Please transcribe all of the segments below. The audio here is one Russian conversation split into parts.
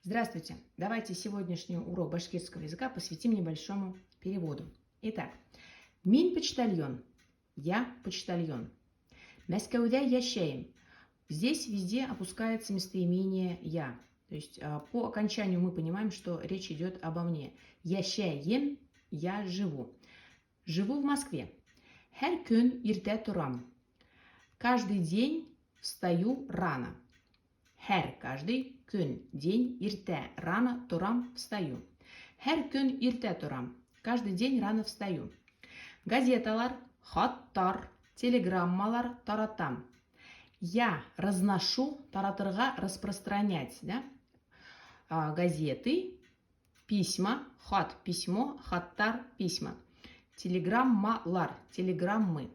Здравствуйте! Давайте сегодняшний урок башкирского языка посвятим небольшому переводу. Итак, мин почтальон. Я почтальон. Мәскәүдә яшәем. Здесь везде опускается местоимение «я». То есть по окончанию мы понимаем, что речь идет обо мне. Яшәем, я живу. Живу в Москве. Һәр көн иртә торам. Каждый день встаю рано. Һәр, каждый, көн, день, иртә, рано, торам, встаю. Һәр көн иртә торам. Каждый день рано встаю. Газеталар, хаттар, телеграммалар таратам. Я разношу, таратырга, распространять, да? Газеты, письма, хат, письмо, хаттар, письма. Телеграммалар, телеграммы.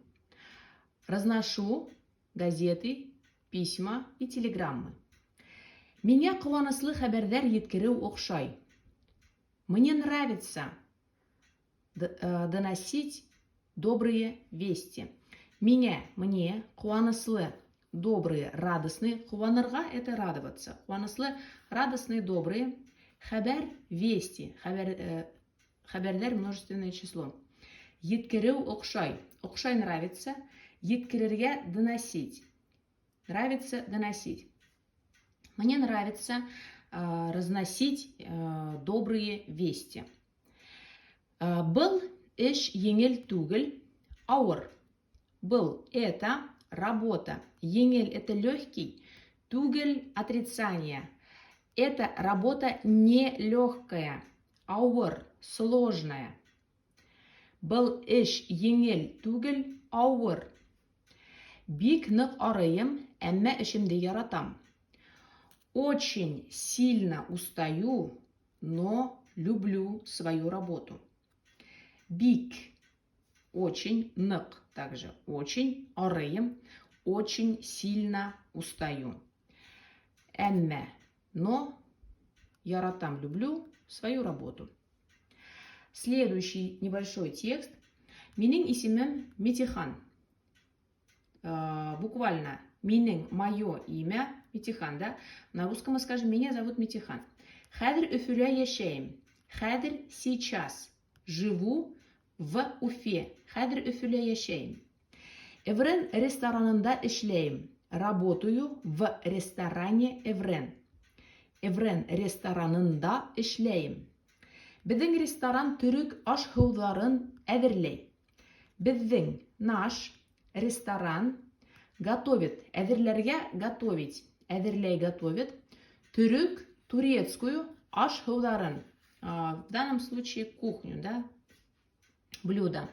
Разношу газеты, письма и телеграммы. Меня куаныслы хәбәрҙәр еткереу оҡшай. Мне нравится доносить добрые вести. Меня, мне, куаныслы, добрые, радостные. Куанырға – это радоваться. Куаныслы, радостные, добрые. Хәбәр, вести. Хәбәрҙәр, множественное число. Еткереу оҡшай. Оҡшай нравится. Еткерергә – доносить. Нравится доносить. Мне нравится разносить добрые вести. Был эш еңел түгел, ауыр. Был это работа. Еңел это легкий. Түгел отрицание. Это работа нелегкая. Ауыр сложная. Был эш еңел түгел, ауыр. Бик ныҡ арыйым, әммә эшемде яратам. Очень сильно устаю, но люблю свою работу. Бик – очень, нык также очень, арыйым, очень сильно устаю. Әммә, но яратам, люблю свою работу. Следующий небольшой текст. Минең исемем Митихан. Буквально минең, мое имя Митихан, да? На русском мы скажем, меня зовут Митихан. Хәҙер Өфөлә яшәйем. Хәҙер сейчас. Живу в Уфе. Хәҙер Өфөлә яшәйем. Эврен ресторанында эшләйем. Работаю в ресторане Эврен. Эврен ресторанында эшләйем. Беҙҙең ресторан төрөк аш-һыуҙарын әҙерләй. Беҙҙең, наш, ресторан готовит. Әҙерләргә готовить. Әҙерләй готовит. Төрөк, турецкую аш-һыуҙарын. В данном случае кухню, да? Блюдо.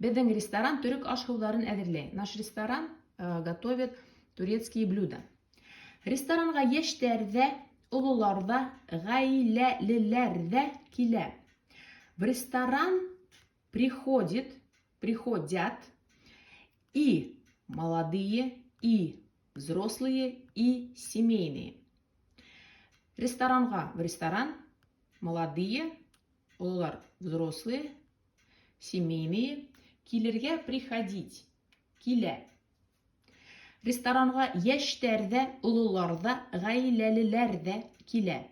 Беҙҙең ресторан төрөк аш-һыуҙарын әҙерләй. Наш ресторан готовит турецкие блюда. Ресторанға йәштәр ҙә, ололар ҙа, ғаиләлеләр ҙә килә. В ресторан приходят и молодые, и взрослые, и семейные. Ресторанға, в ресторан, молодые, олар, взрослые, семейные, килергә приходить, килә. Ресторанға йәштәр ҙә, ололар ҙа, ғаиләлеләр ҙә килә.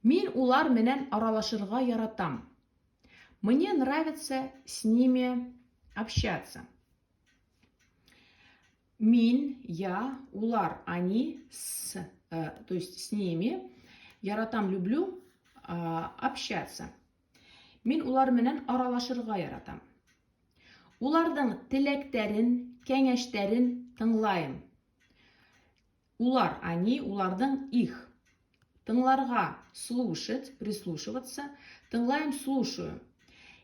Мин улар менән аралашырға яратам. Мне нравится с ними общаться. Мин, я, улар, они, то есть с ними. Яратам, люблю общаться. Мин улар менән аралашырға яратам. Уларҙың теләктәрен, кәңәштәрен тыңлайым. Улар, они, уларҙың их. Тыңларға слушать, прислушиваться. Тыңлайым, слушаю.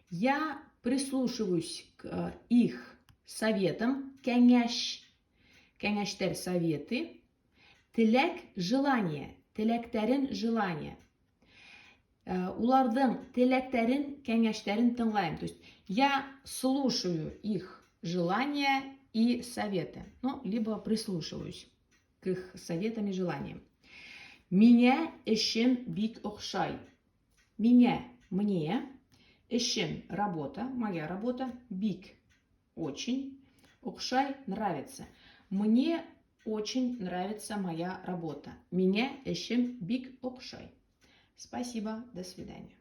Я прислушиваюсь к их советам, кәңәштәр, советы. Теләк, желание, теләктәрен, желание. Уларҙың теләктәрен, кәңәштәрен тыңлайым. То есть я слушаю их желания и советы. Ну, либо прислушиваюсь к их советам и желаниям. Меня эшем бик оҡшай. Меня, мне, эшем, работа, моя работа, бик, очень, оҡшай, нравится. Мне очень нравится моя работа. Меня эшем бик окшай. Спасибо, до свидания.